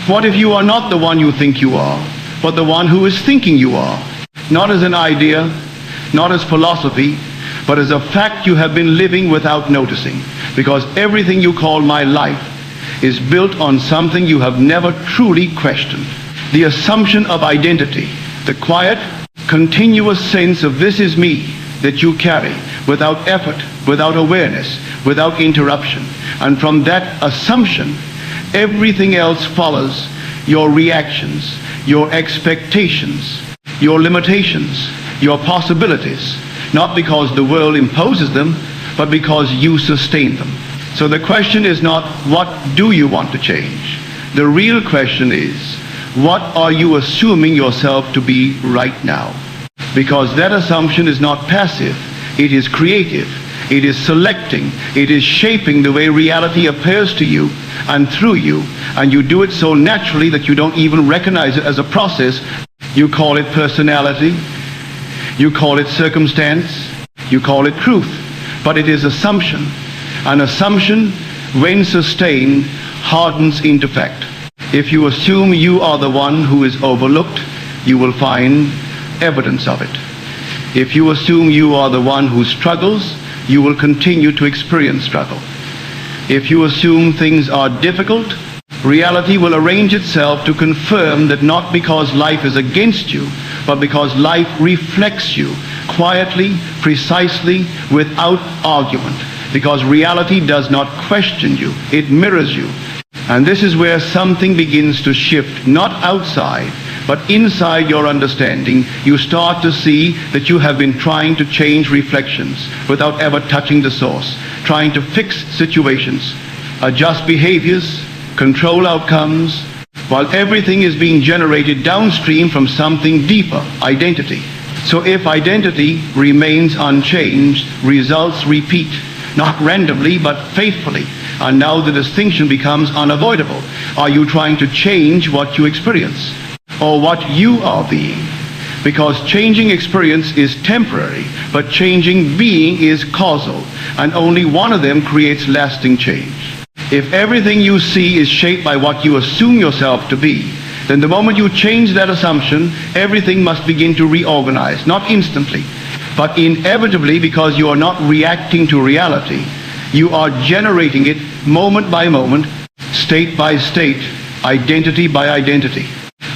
What if you are not the one you think you are, but the one who is thinking you are? Not as an idea, not as philosophy, but as a fact you have been living without noticing. Because everything you call my life is built on something you have never truly questioned. The assumption of identity, the quiet, continuous sense of this is me that you carry without effort, without awareness, without interruption. And from that assumption, everything else follows: your reactions, your expectations, your limitations, your possibilities, not because the world imposes them, but because you sustain them. So the question is not, what do you want to change? The real question is, what are you assuming yourself to be right now? Because that assumption is not passive, it is creative, it is selecting, it is shaping the way reality appears to you and through you, and you do it so naturally that you don't even recognize it as a process. You call it personality, you call it circumstance, you call it truth, but it is assumption. An assumption, when sustained, hardens into fact. If you assume you are the one who is overlooked, you will find evidence of it. If you assume you are the one who struggles, you will continue to experience struggle. If you assume things are difficult, reality will arrange itself to confirm that, not because life is against you, but because life reflects you quietly, precisely, without argument. Because reality does not question you, it mirrors you. And this is where something begins to shift, not outside, but inside your understanding. You start to see that you have been trying to change reflections without ever touching the source, trying to fix situations, adjust behaviors, control outcomes, while everything is being generated downstream from something deeper, identity. So if identity remains unchanged, results repeat, not randomly, but faithfully. And now the distinction becomes unavoidable. Are you trying to change what you experience, or what you are being? Because changing experience is temporary, but changing being is causal, and only one of them creates lasting change. If everything you see is shaped by what you assume yourself to be, then the moment you change that assumption, everything must begin to reorganize, not instantly, but inevitably, because you are not reacting to reality. You are generating it moment by moment, state by state, identity by identity.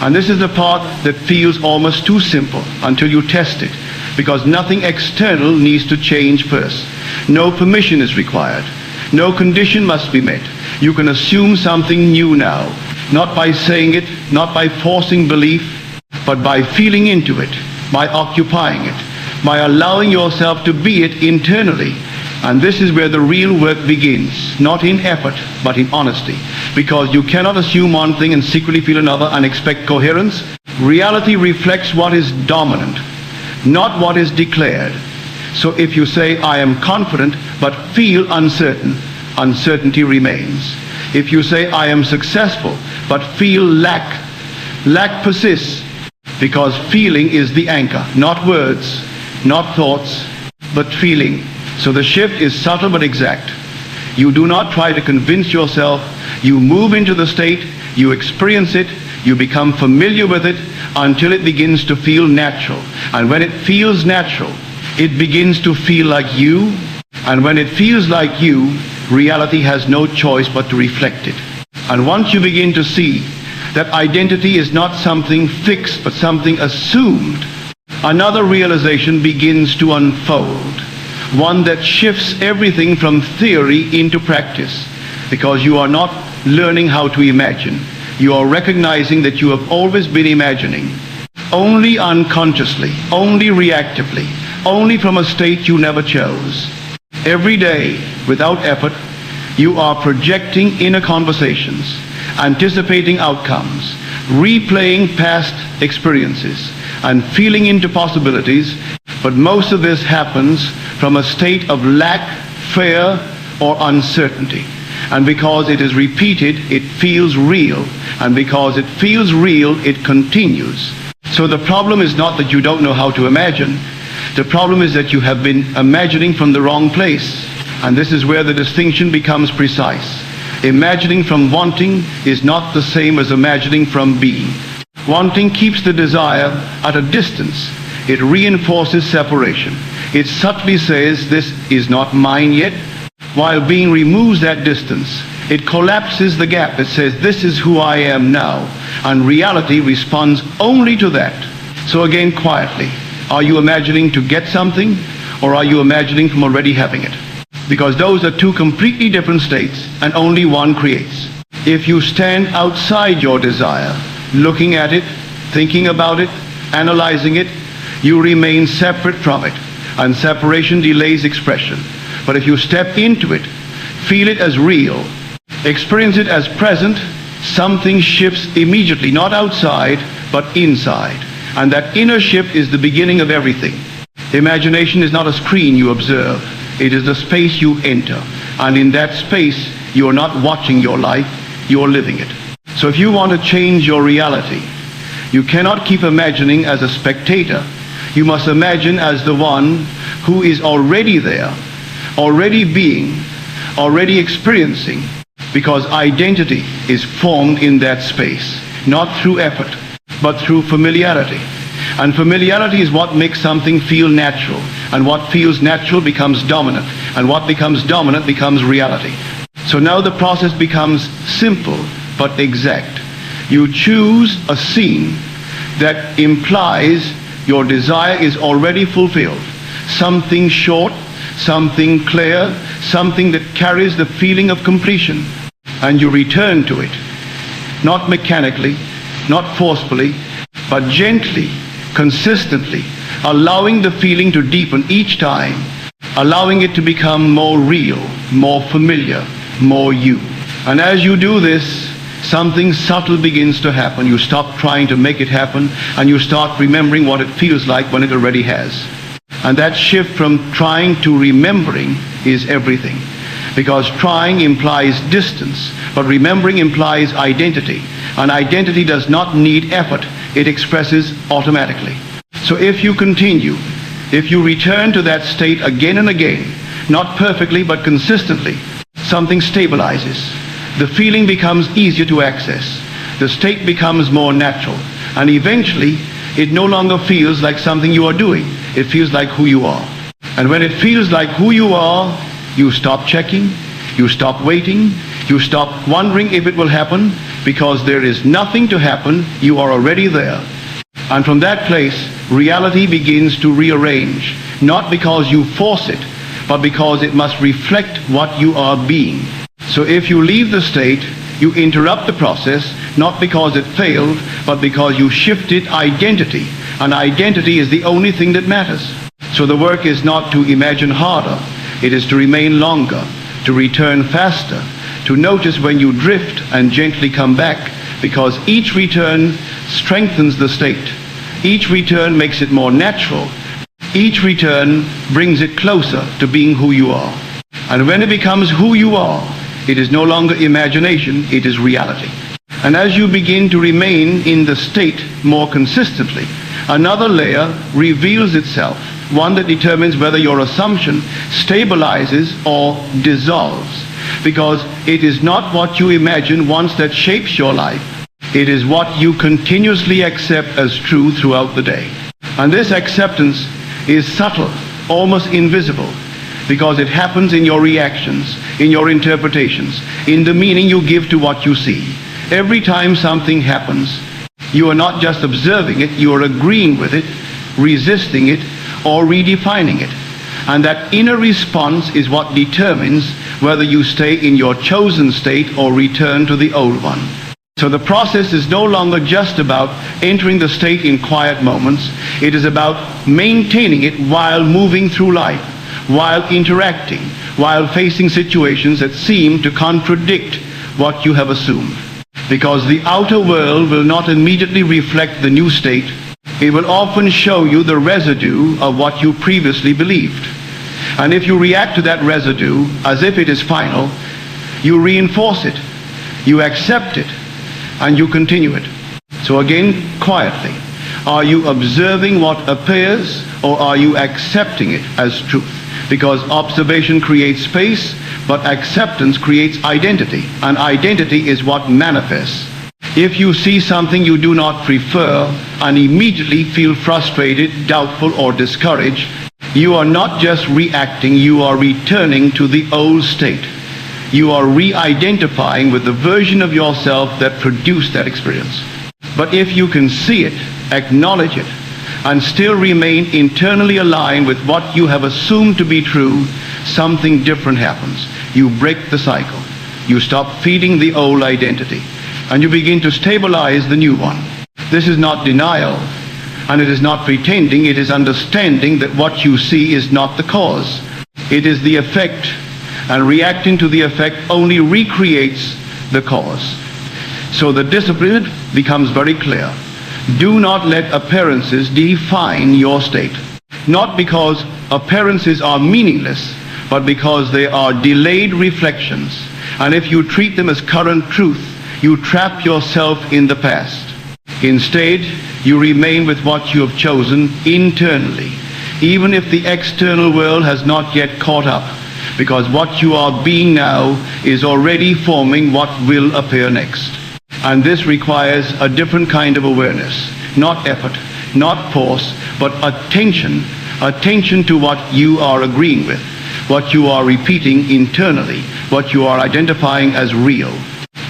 And this is the part that feels almost too simple until you test it, because nothing external needs to change first. No permission is required. No condition must be met. You can assume something new now, not by saying it, not by forcing belief, but by feeling into it, by occupying it, by allowing yourself to be it internally. And this is where the real work begins, not in effort, but in honesty. Because you cannot assume one thing and secretly feel another and expect coherence. Reality reflects what is dominant, not what is declared. So if you say, I am confident, but feel uncertain, uncertainty remains. If you say, I am successful, but feel lack, lack persists, because feeling is the anchor, not words, not thoughts, but feeling. So the shift is subtle but exact. You do not try to convince yourself. You move into the state, you experience it, you become familiar with it until it begins to feel natural. And when it feels natural, it begins to feel like you. And when it feels like you, reality has no choice but to reflect it. And once you begin to see that identity is not something fixed, but something assumed, another realization begins to unfold. One that shifts everything from theory into practice, because you are not learning how to imagine. You are recognizing that you have always been imagining, only unconsciously, only reactively, only from a state you never chose. Every day, without effort, you are projecting inner conversations, anticipating outcomes, replaying past experiences, and feeling into possibilities. But most of this happens from a state of lack, fear, or uncertainty. And because it is repeated, it feels real. And because it feels real, it continues. So the problem is not that you don't know how to imagine. The problem is that you have been imagining from the wrong place. And this is where the distinction becomes precise. Imagining from wanting is not the same as imagining from being. Wanting keeps the desire at a distance. It reinforces separation. It subtly says, this is not mine yet, while being removes that distance. It collapses the gap. It says, this is who I am now. And reality responds only to that. So again, quietly, are you imagining to get something, or are you imagining from already having it? Because those are two completely different states, and only one creates. If you stand outside your desire, looking at it, thinking about it, analyzing it, you remain separate from it, and separation delays expression. But if you step into it, feel it as real, experience it as present, something shifts immediately, not outside, but inside. And that inner shift is the beginning of everything. Imagination is not a screen you observe. It is the space you enter. And in that space, you are not watching your life, you are living it. So if you want to change your reality, you cannot keep imagining as a spectator. You must imagine as the one who is already there, already being, already experiencing, because identity is formed in that space, not through effort, but through familiarity. And familiarity is what makes something feel natural. And what feels natural becomes dominant. And what becomes dominant becomes reality. So now the process becomes simple but exact. You choose a scene that implies your desire is already fulfilled. Something short, something clear, something that carries the feeling of completion. And you return to it. Not mechanically, not forcefully, but gently, consistently, allowing the feeling to deepen each time, allowing it to become more real, more familiar, more you. And as you do this, something subtle begins to happen. You stop trying to make it happen, and you start remembering what it feels like when it already has. And that shift from trying to remembering is everything. Because trying implies distance, but remembering implies identity. And identity does not need effort. It expresses automatically. So if you continue, if you return to that state again and again, not perfectly but consistently, something stabilizes. The feeling becomes easier to access. The state becomes more natural. And eventually, it no longer feels like something you are doing. It feels like who you are. And when it feels like who you are, you stop checking, you stop waiting, you stop wondering if it will happen, because there is nothing to happen. You are already there. And from that place, reality begins to rearrange, not because you force it, but because it must reflect what you are being. So if you leave the state, you interrupt the process, not because it failed, but because you shifted identity. And identity is the only thing that matters. So the work is not to imagine harder. It is to remain longer, to return faster, to notice when you drift and gently come back, because each return strengthens the state. Each return makes it more natural. Each return brings it closer to being who you are. And when it becomes who you are, it is no longer imagination, it is reality. And as you begin to remain in the state more consistently, another layer reveals itself, one that determines whether your assumption stabilizes or dissolves. Because it is not what you imagine once that shapes your life. It is what you continuously accept as true throughout the day. And this acceptance is subtle, almost invisible, because it happens in your reactions, in your interpretations, in the meaning you give to what you see. Every time something happens, you are not just observing it, you are agreeing with it, resisting it, or redefining it. And that inner response is what determines whether you stay in your chosen state or return to the old one. So the process is no longer just about entering the state in quiet moments. It is about maintaining it while moving through life, while interacting, while facing situations that seem to contradict what you have assumed. Because the outer world will not immediately reflect the new state. It will often show you the residue of what you previously believed. And if you react to that residue as if it is final, you reinforce it, you accept it, and you continue it. So again, quietly, are you observing what appears, or are you accepting it as truth? Because observation creates space, But acceptance creates identity, and identity is what manifests. If you see something you do not prefer and immediately feel frustrated, doubtful, or discouraged, you are not just reacting, you are returning to the old state. You are re-identifying with the version of yourself that produced that experience. But if you can see it, acknowledge it, and still remain internally aligned with what you have assumed to be true, something different happens. You break the cycle. You stop feeding the old identity, and you begin to stabilize the new one. This is not denial, and it is not pretending. It is understanding that what you see is not the cause. It is the effect, and reacting to the effect only recreates the cause. So the discipline becomes very clear. Do not let appearances define your state. Not because appearances are meaningless, but because they are delayed reflections. And if you treat them as current truth, you trap yourself in the past. Instead, you remain with what you have chosen internally, even if the external world has not yet caught up, because what you are being now is already forming what will appear next. And this requires a different kind of awareness, not effort, not force, but attention to what you are agreeing with, what you are repeating internally, what you are identifying as real.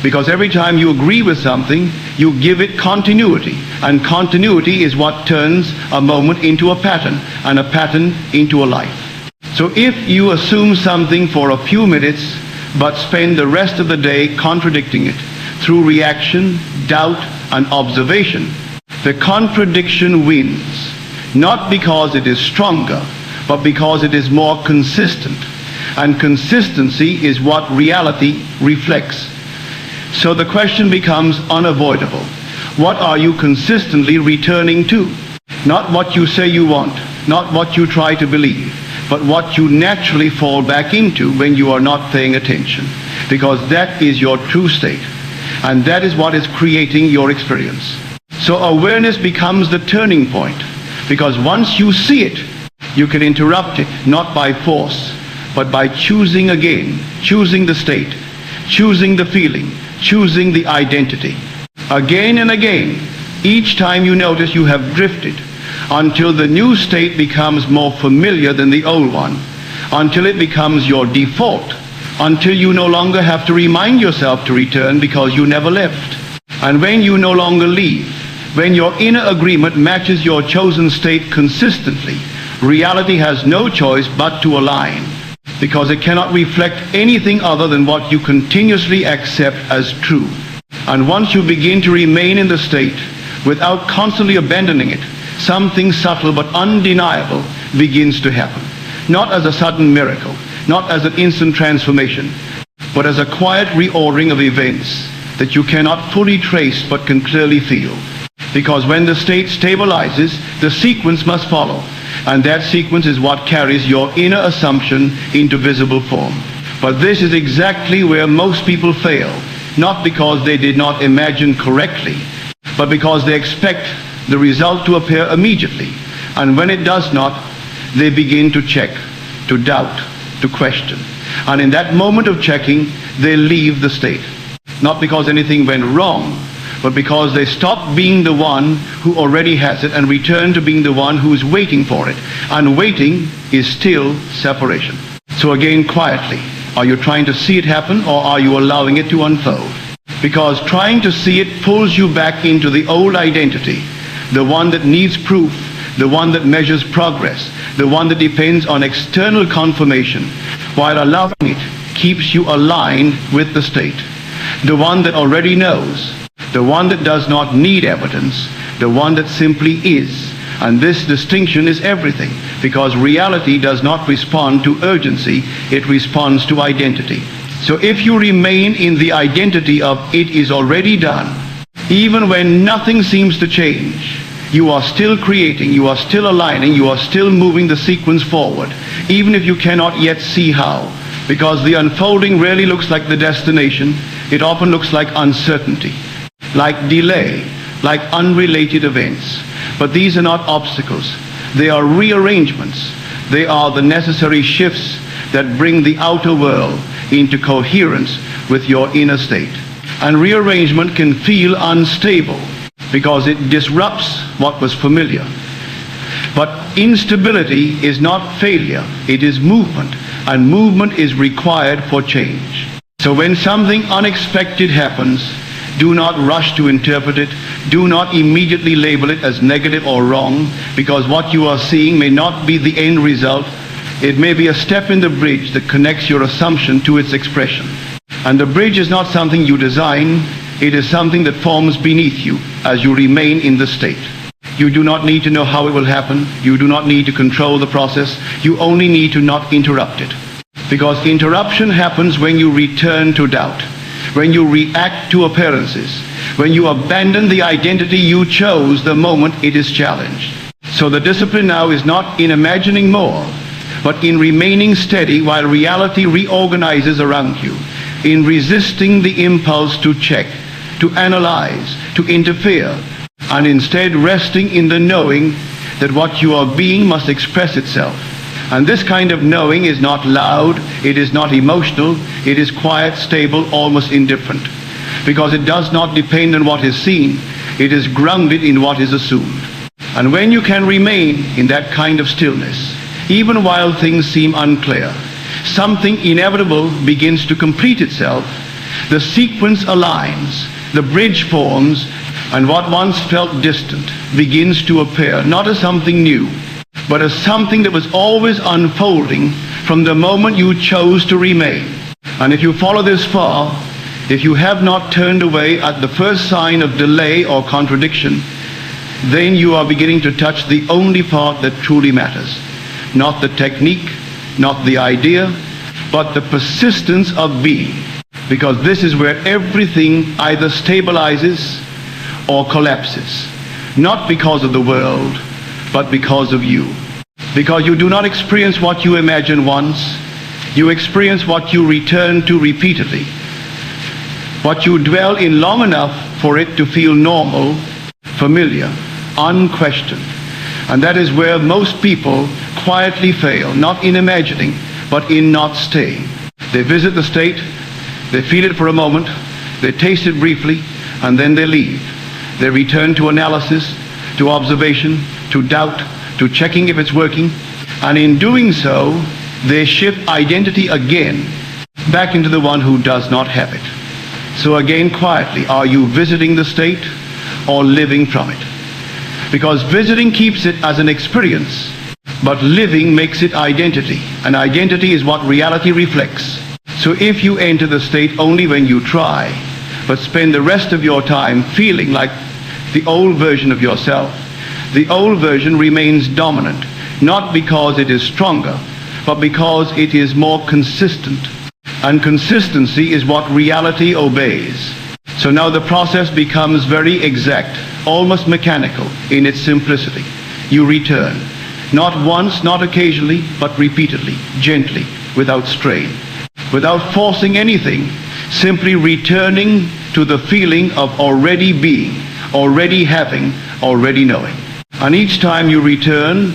Because every time you agree with something, you give it continuity, and continuity is what turns a moment into a pattern, and a pattern into a life. So if you assume something for a few minutes, but spend the rest of the day contradicting it, through reaction, doubt, and observation, the contradiction wins, not because it is stronger, but because it is more consistent. And consistency is what reality reflects. So the question becomes unavoidable. What are you consistently returning to? Not what you say you want, not what you try to believe, but what you naturally fall back into when you are not paying attention. Because that is your true state. And that is what is creating your experience. So awareness becomes the turning point, because once you see it, you can interrupt it, not by force, but by choosing again, choosing the state, choosing the feeling, choosing the identity. Again and again, each time you notice you have drifted, until the new state becomes more familiar than the old one, until it becomes your default, until you no longer have to remind yourself to return because you never left. And when you no longer leave, when your inner agreement matches your chosen state consistently, reality has no choice but to align, because it cannot reflect anything other than what you continuously accept as true. And once you begin to remain in the state without constantly abandoning it, something subtle but undeniable begins to happen. Not as a sudden miracle, not as an instant transformation, but as a quiet reordering of events that you cannot fully trace but can clearly feel. Because when the state stabilizes, the sequence must follow, and that sequence is what carries your inner assumption into visible form. But this is exactly where most people fail, not because they did not imagine correctly, but because they expect the result to appear immediately, and when it does not, they begin to check, to doubt, to question. And in that moment of checking, they leave the state. Not because anything went wrong, but because they stop being the one who already has it and return to being the one who is waiting for it. And waiting is still separation. So again, quietly, are you trying to see it happen, or are you allowing it to unfold? Because trying to see it pulls you back into the old identity, the one that needs proof, the one that measures progress, the one that depends on external confirmation, while allowing it keeps you aligned with the state, the one that already knows, the one that does not need evidence, the one that simply is. And this distinction is everything, because reality does not respond to urgency, it responds to identity. So if you remain in the identity of it is already done, even when nothing seems to change, you are still creating, you are still aligning, you are still moving the sequence forward, even if you cannot yet see how. Because the unfolding rarely looks like the destination, it often looks like uncertainty, like delay, like unrelated events. But these are not obstacles, they are rearrangements. They are the necessary shifts that bring the outer world into coherence with your inner state. And rearrangement can feel unstable because it disrupts what was familiar. But instability is not failure, it is movement, and movement is required for change. So when something unexpected happens, do not rush to interpret it. Do not immediately label it as negative or wrong, because what you are seeing may not be the end result. It may be a step in the bridge that connects your assumption to its expression. And the bridge is not something you design, it is something that forms beneath you as you remain in the state. You do not need to know how it will happen. You do not need to control the process. You only need to not interrupt it. Because interruption happens when you return to doubt, when you react to appearances, when you abandon the identity you chose the moment it is challenged. So the discipline now is not in imagining more, but in remaining steady while reality reorganizes around you, in resisting the impulse to check, to analyze, to interfere, and instead resting in the knowing that what you are being must express itself. And this kind of knowing is not loud, it is not emotional, it is quiet, stable, almost indifferent. Because it does not depend on what is seen, it is grounded in what is assumed. And when you can remain in that kind of stillness, even while things seem unclear, something inevitable begins to complete itself, the sequence aligns, the bridge forms, and what once felt distant begins to appear, not as something new, but as something that was always unfolding from the moment you chose to remain. And if you follow this far, if you have not turned away at the first sign of delay or contradiction, then you are beginning to touch the only part that truly matters. Not the technique, not the idea, but the persistence of being. Because this is where everything either stabilizes or collapses. Not because of the world, but because of you. Because you do not experience what you imagine once, you experience what you return to repeatedly. What you dwell in long enough for it to feel normal, familiar, unquestioned. And that is where most people quietly fail, not in imagining, but in not staying. They visit the state, they feel it for a moment, they taste it briefly, and then they leave. They return to analysis, to observation, to doubt, to checking if it's working, and in doing so, they shift identity again back into the one who does not have it. So again, quietly, are you visiting the state or living from it? Because visiting keeps it as an experience, but living makes it identity, and identity is what reality reflects. So if you enter the state only when you try, but spend the rest of your time feeling like the old version of yourself, the old version remains dominant, not because it is stronger, but because it is more consistent. And consistency is what reality obeys. So now the process becomes very exact, almost mechanical in its simplicity. You return, not once, not occasionally, but repeatedly, gently, without strain, without forcing anything, simply returning to the feeling of already being, already having, already knowing. And each time you return,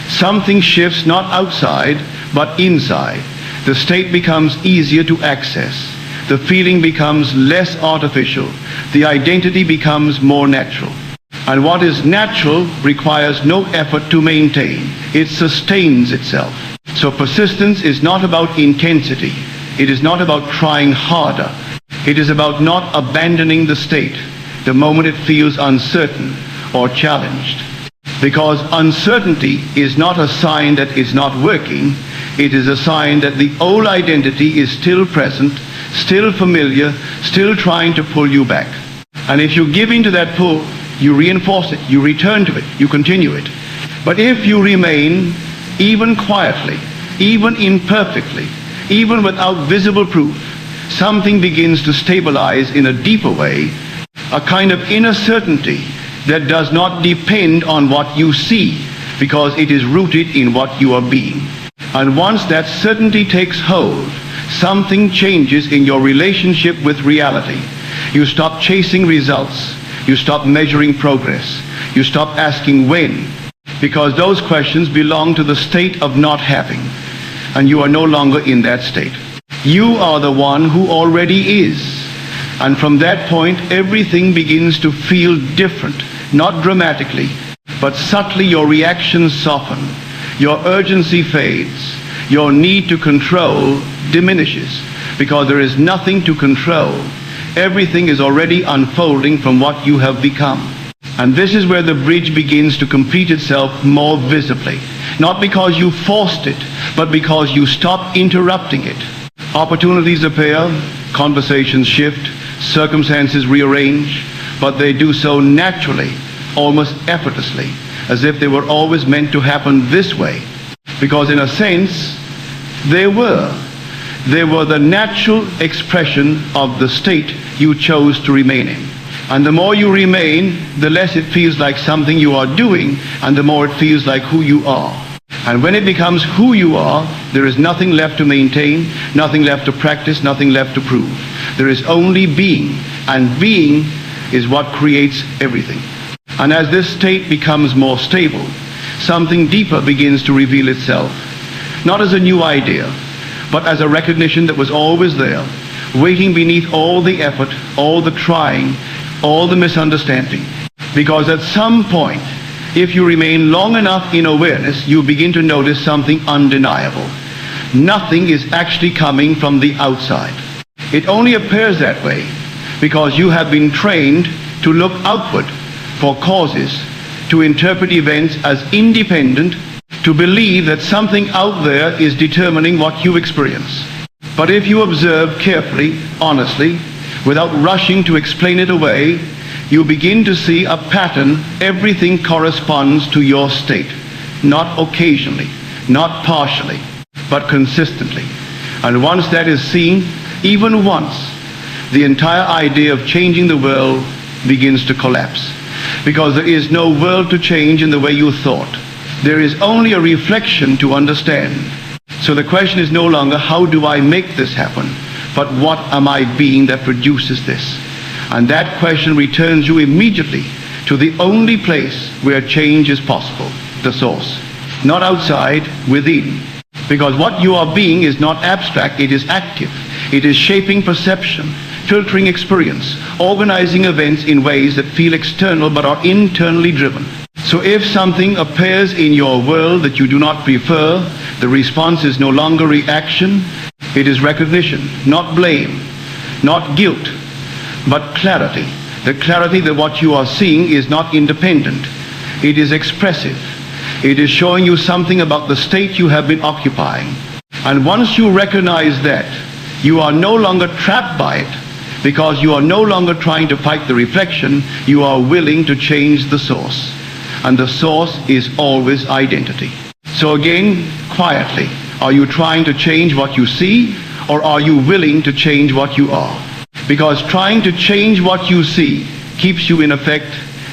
something shifts not outside, but inside. The state becomes easier to access. The feeling becomes less artificial. The identity becomes more natural. And what is natural requires no effort to maintain. It sustains itself. So persistence is not about intensity. It is not about trying harder. It is about not abandoning the state the moment it feels uncertain or challenged. Because uncertainty is not a sign that it's not working. It is a sign that the old identity is still present, still familiar, still trying to pull you back. And if you give in to that pull, you reinforce it, you return to it, you continue it. But if you remain, even quietly, even imperfectly, even without visible proof, something begins to stabilize in a deeper way, a kind of inner certainty that does not depend on what you see, because it is rooted in what you are being. And once that certainty takes hold, something changes in your relationship with reality. You stop chasing results. You stop measuring progress. You stop asking when, because those questions belong to the state of not having, and you are no longer in that state. You are the one who already is. And from that point, everything begins to feel different, not dramatically, but subtly your reactions soften, your urgency fades, your need to control diminishes, because there is nothing to control. Everything is already unfolding from what you have become. And this is where the bridge begins to complete itself more visibly. Not because you forced it, but because you stop interrupting it. Opportunities appear, conversations shift, circumstances rearrange, but they do so naturally, almost effortlessly, as if they were always meant to happen this way. Because in a sense, they were. They were the natural expression of the state you chose to remain in. And the more you remain, the less it feels like something you are doing, and the more it feels like who you are. And when it becomes who you are, there is nothing left to maintain, nothing left to practice, nothing left to prove. There is only being, and being is what creates everything. And as this state becomes more stable, something deeper begins to reveal itself, not as a new idea, but as a recognition that was always there, waiting beneath all the effort, all the trying, all the misunderstanding. Because at some point, if you remain long enough in awareness, you begin to notice something undeniable. Nothing is actually coming from the outside. It only appears that way because you have been trained to look outward for causes, to interpret events as independent, to believe that something out there is determining what you experience. But if you observe carefully, honestly, without rushing to explain it away, you begin to see a pattern. Everything corresponds to your state, not occasionally, not partially, but consistently. And once that is seen, even once, the entire idea of changing the world begins to collapse. Because there is no world to change in the way you thought. There is only a reflection to understand. So the question is no longer, how do I make this happen? But what am I being that produces this? And that question returns you immediately to the only place where change is possible, the source. Not outside, within. Because what you are being is not abstract, it is active. It is shaping perception, filtering experience, organizing events in ways that feel external but are internally driven. So if something appears in your world that you do not prefer, the response is no longer reaction, it is recognition, not blame, not guilt, but clarity. The clarity that what you are seeing is not independent. It is expressive. It is showing you something about the state you have been occupying. And once you recognize that, you are no longer trapped by it, because you are no longer trying to fight the reflection, you are willing to change the source. And the source is always identity. So again, quietly, are you trying to change what you see, or are you willing to change what you are? Because trying to change what you see keeps you in effect.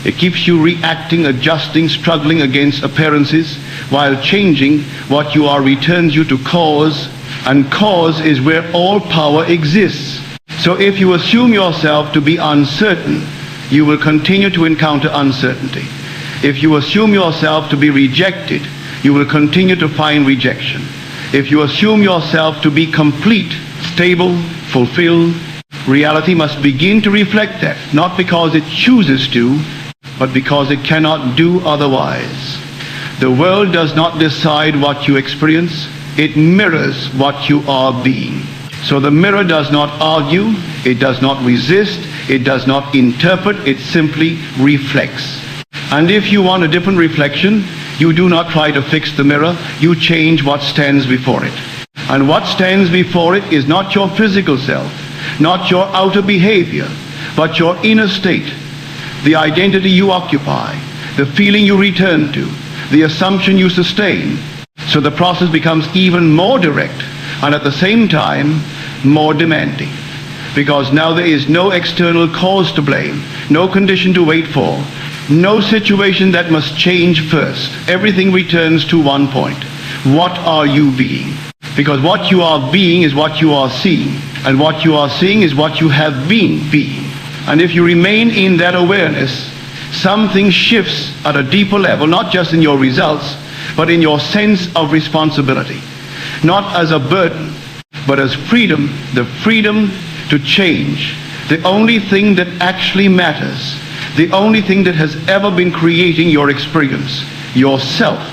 It keeps you reacting, adjusting, struggling against appearances, while changing what you are returns you to cause, and cause is where all power exists. So if you assume yourself to be uncertain, you will continue to encounter uncertainty. If you assume yourself to be rejected, you will continue to find rejection. If you assume yourself to be complete, stable, fulfilled, reality must begin to reflect that, not because it chooses to, but because it cannot do otherwise. The world does not decide what you experience, it mirrors what you are being. So the mirror does not argue, it does not resist, it does not interpret, it simply reflects. And if you want a different reflection, you do not try to fix the mirror, you change what stands before it. And what stands before it is not your physical self, not your outer behavior, but your inner state, the identity you occupy, the feeling you return to, the assumption you sustain. So the process becomes even more direct and at the same time more demanding. Because now there is no external cause to blame, no condition to wait for, no situation that must change first. Everything returns to one point. What are you being? Because what you are being is what you are seeing, and what you are seeing is what you have been being. And if you remain in that awareness, something shifts at a deeper level, not just in your results, but in your sense of responsibility. Not as a burden, but as freedom, the freedom to change. The only thing that actually matters, the only thing that has ever been creating your experience, yourself.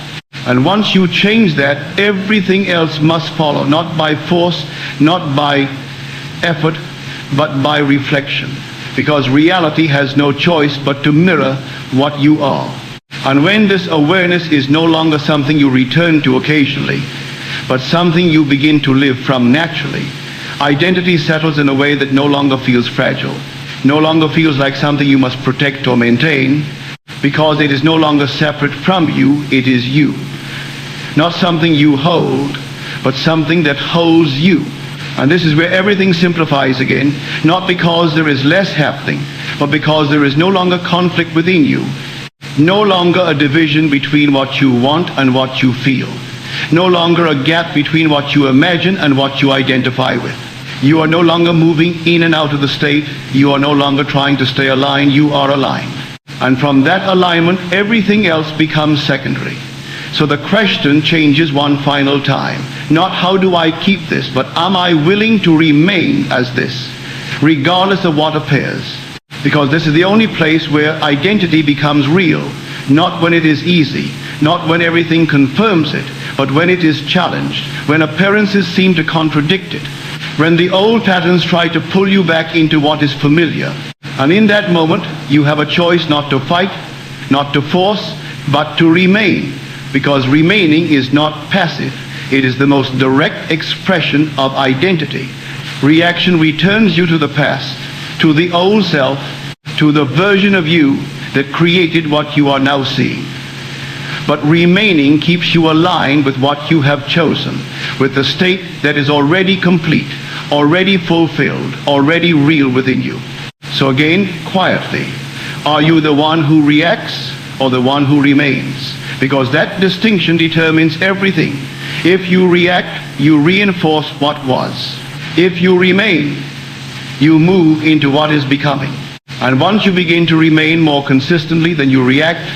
And once you change that, everything else must follow, not by force, not by effort, but by reflection. Because reality has no choice but to mirror what you are. And when this awareness is no longer something you return to occasionally, but something you begin to live from naturally, identity settles in a way that no longer feels fragile, no longer feels like something you must protect or maintain, because it is no longer separate from you, it is you. Not something you hold, but something that holds you. And this is where everything simplifies again, not because there is less happening, but because there is no longer conflict within you, no longer a division between what you want and what you feel, no longer a gap between what you imagine and what you identify with. You are no longer moving in and out of the state. You are no longer trying to stay aligned. You are aligned. And from that alignment, everything else becomes secondary. So the question changes one final time. Not how do I keep this, but am I willing to remain as this, regardless of what appears? Because this is the only place where identity becomes real, not when it is easy, not when everything confirms it, but when it is challenged, when appearances seem to contradict it, when the old patterns try to pull you back into what is familiar. And in that moment, you have a choice not to fight, not to force, but to remain. Because remaining is not passive. It is the most direct expression of identity. Reaction returns you to the past, to the old self, to the version of you that created what you are now seeing. But remaining keeps you aligned with what you have chosen, with the state that is already complete, already fulfilled, already real within you. So again, quietly, are you the one who reacts or the one who remains? Because that distinction determines everything. If you react, you reinforce what was. If you remain, you move into what is becoming. And once you begin to remain more consistently than you react,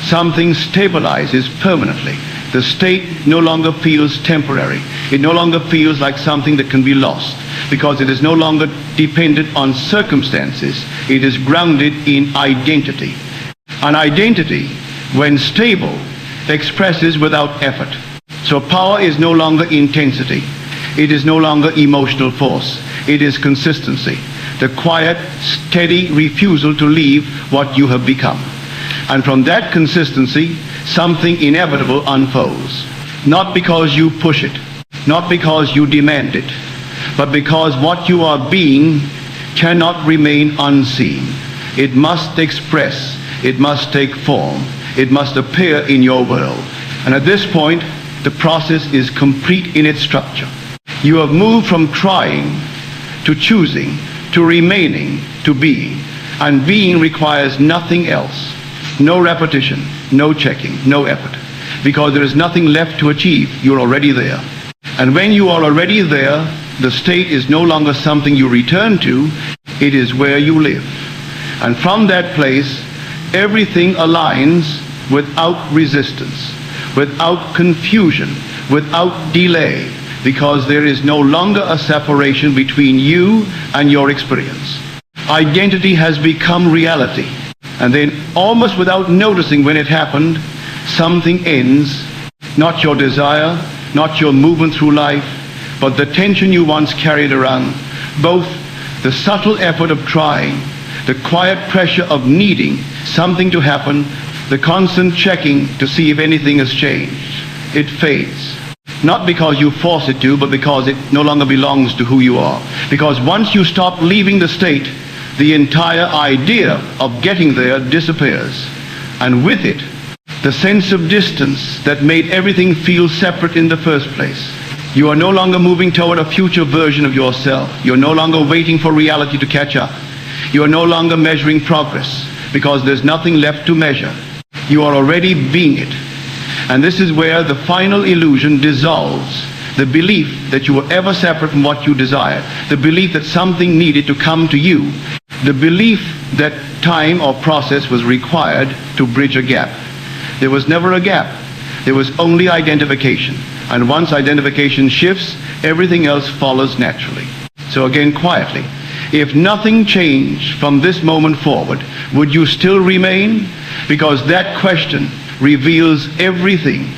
something stabilizes permanently. The state no longer feels temporary. It no longer feels like something that can be lost, because it is no longer dependent on circumstances. It is grounded in identity. An identity, when stable, expresses without effort. So power is no longer intensity. It is no longer emotional force. It is consistency. The quiet, steady refusal to leave what you have become. And from that consistency, something inevitable unfolds. Not because you push it, not because you demand it, but because what you are being cannot remain unseen. It must express, it must take form, it must appear in your world. And at this point, the process is complete in its structure. You have moved from trying to choosing, to remaining, to being. And being requires nothing else. No repetition, no checking, no effort. Because there is nothing left to achieve. You're already there. And when you are already there, the state is no longer something you return to. It is where you live. And from that place, everything aligns without resistance, without confusion, without delay, because there is no longer a separation between you and your experience. Identity has become reality. And then, almost without noticing when it happened, something ends. Not your desire, not your movement through life, but the tension you once carried around. Both the subtle effort of trying, the quiet pressure of needing something to happen, the constant checking to see if anything has changed. It fades. Not because you force it to, but because it no longer belongs to who you are. Because once you stop leaving the state, the entire idea of getting there disappears. And with it, the sense of distance that made everything feel separate in the first place. You are no longer moving toward a future version of yourself. You're no longer waiting for reality to catch up. You are no longer measuring progress, because there's nothing left to measure. You are already being it. And this is where the final illusion dissolves. The belief that you were ever separate from what you desired. The belief that something needed to come to you. The belief that time or process was required to bridge a gap. There was never a gap. There was only identification. And once identification shifts, everything else follows naturally. So again, quietly, if nothing changed from this moment forward, would you still remain? Because that question reveals everything.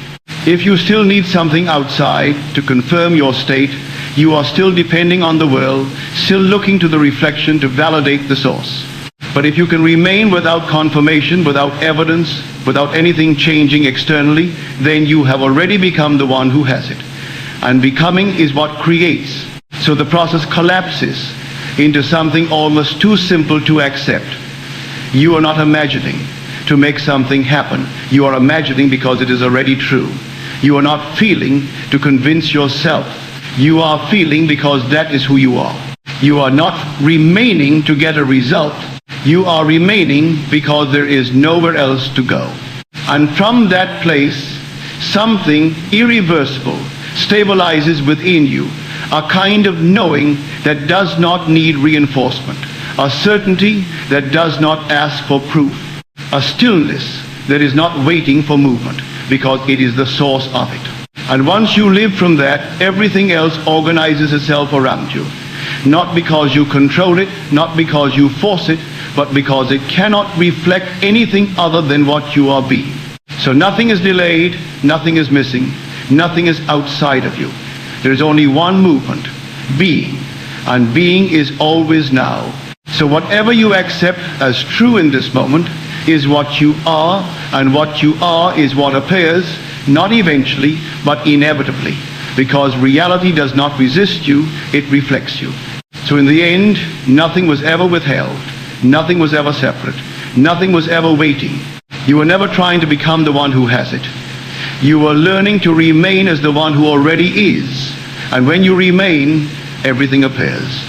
If you still need something outside to confirm your state, you are still depending on the world, still looking to the reflection to validate the source. But if you can remain without confirmation, without evidence, without anything changing externally, then you have already become the one who has it. And becoming is what creates. So the process collapses into something almost too simple to accept. You are not imagining to make something happen. You are imagining because it is already true. You are not feeling to convince yourself. You are feeling because that is who you are. You are not remaining to get a result. You are remaining because there is nowhere else to go. And from that place, something irreversible stabilizes within you, a kind of knowing that does not need reinforcement, a certainty that does not ask for proof, a stillness that is not waiting for movement, because it is the source of it. And once you live from that, everything else organizes itself around you. Not because you control it, not because you force it, but because it cannot reflect anything other than what you are being. So nothing is delayed, nothing is missing, nothing is outside of you. There is only one movement, being, and being is always now. So whatever you accept as true in this moment is what you are, and what you are is what appears, not eventually, but inevitably, because reality does not resist you, it reflects you. So in the end, nothing was ever withheld, nothing was ever separate, nothing was ever waiting. You were never trying to become the one who has it. You were learning to remain as the one who already is. And when you remain, everything appears.